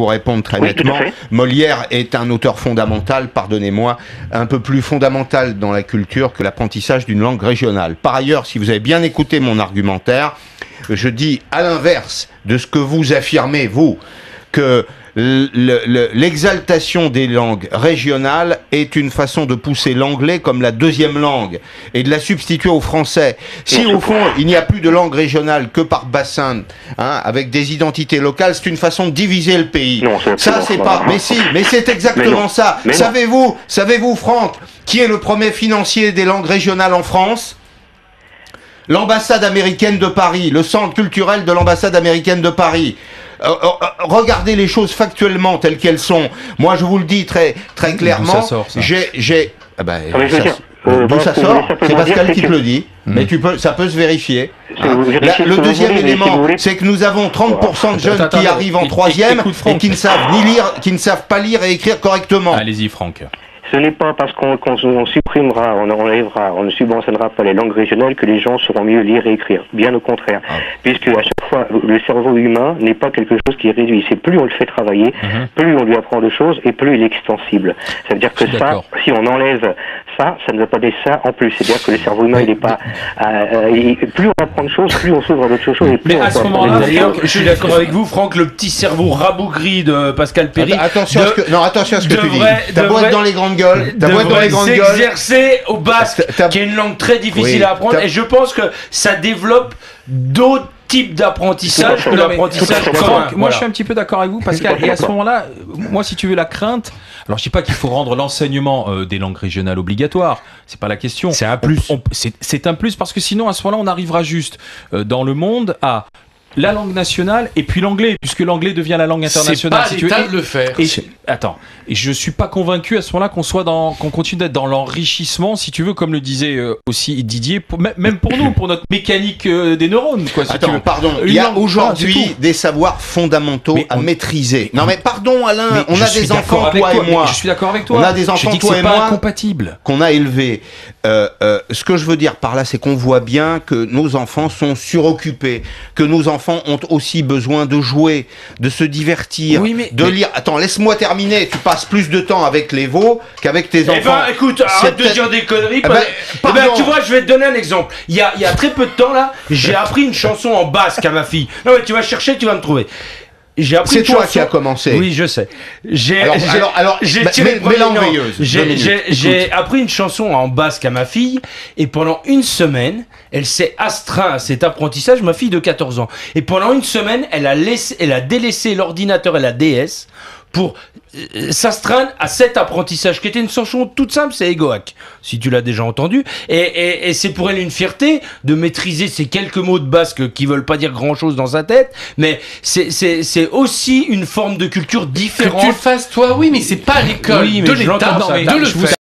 pour répondre très Oui, nettement, tout à fait. Molière est un auteur fondamental, pardonnez-moi, un peu plus fondamental dans la culture que l'apprentissage d'une langue régionale. Par ailleurs, si vous avez bien écouté mon argumentaire, je dis à l'inverse de ce que vous affirmez, vous, que l'exaltation des langues régionales est une façon de pousser l'anglais comme la deuxième langue et de la substituer au français. Si au fond il n'y a plus de langue régionale que par bassin, avec des identités locales, c'est une façon de diviser le pays. Non, ça c'est pas. Mais si, mais c'est exactement ça. Savez-vous, Franck, qui est le premier financier des langues régionales en France ? L'ambassade américaine de Paris, le centre culturel de l'ambassade américaine de Paris. Regardez les choses factuellement telles qu'elles sont. Moi, je vous le dis très clairement. D'où ça sort, ça D'où ça sort ? C'est Pascal qui te le dit. Mais ça peut se vérifier. Le deuxième élément, c'est que nous avons 30% de jeunes qui arrivent en troisième et qui ne savent pas lire et écrire correctement. Allez-y, Franck. Ce n'est pas parce qu'on supprimera, on enlèvera, on ne subventionnera pas les langues régionales que les gens sauront mieux lire et écrire. Bien au contraire. Puisque à chaque fois, le cerveau humain n'est pas quelque chose qui est réduit. C'est plus on le fait travailler, plus on lui apprend de choses et plus il est extensible. Ça veut dire que ça, si on enlève ça ne veut pas dire ça en plus. C'est-à-dire que le cerveau humain, il n'est pas... plus on apprend de choses, plus on s'ouvre à d'autres choses. Et plus mais à ce moment-là, je suis d'accord avec vous, Franck, le petit cerveau rabougri de Pascal Péry... Attention à ce que tu dis. T'as beau être dans les grandes gueules, s'exercer au basque, qui est une langue très difficile à apprendre, et je pense que ça développe d'autres types d'apprentissage que l'apprentissage commun. Moi, je suis un petit peu d'accord avec vous, Pascal. Et à ce moment-là, moi, si tu veux la crainte, alors je dis pas qu'il faut rendre l'enseignement des langues régionales obligatoire. C'est pas la question. C'est un plus. C'est un plus parce que sinon, à ce moment-là, on arrivera juste dans le monde à la langue nationale et puis l'anglais, puisque l'anglais devient la langue internationale. C'est pas l'État de le faire. Et je suis pas convaincu à ce moment-là qu'on continue d'être dans l'enrichissement, si tu veux, comme le disait aussi Didier, même pour nous, pour notre mécanique des neurones, quoi. Si tu veux. Pardon, il y a aujourd'hui des savoirs fondamentaux à maîtriser. Non mais pardon, Alain, on a des enfants, toi et moi. Je suis d'accord avec toi. On a des enfants, toi et moi, incompatibles, qu'on a élevés. Ce que je veux dire par là, c'est qu'on voit bien que nos enfants sont suroccupés, que nos enfants ont aussi besoin de jouer, de se divertir, de lire. Attends, laisse-moi terminer. Tu passes plus de temps avec les veaux qu'avec tes enfants. Eh ben, écoute, arrête de dire des conneries. Tu vois, je vais te donner un exemple. Il y a très peu de temps, là, j'ai appris une chanson en basque à ma fille. Non, mais tu vas chercher, tu vas me trouver. C'est toi qui as commencé. Oui, je sais. J'ai appris une chanson en basque à ma fille et pendant une semaine, elle s'est astreinte à cet apprentissage, ma fille de 14 ans. Et pendant une semaine, elle a délaissé l'ordinateur et la DS pour s'astreindre à cet apprentissage qui était une chanson toute simple, c'est Egoac, si tu l'as déjà entendu, et c'est pour elle une fierté de maîtriser ces quelques mots de basque qui veulent pas dire grand chose dans sa tête, mais c'est aussi une forme de culture différente. Que tu le fasses toi, oui, mais c'est pas à l'école de l'État de le faire.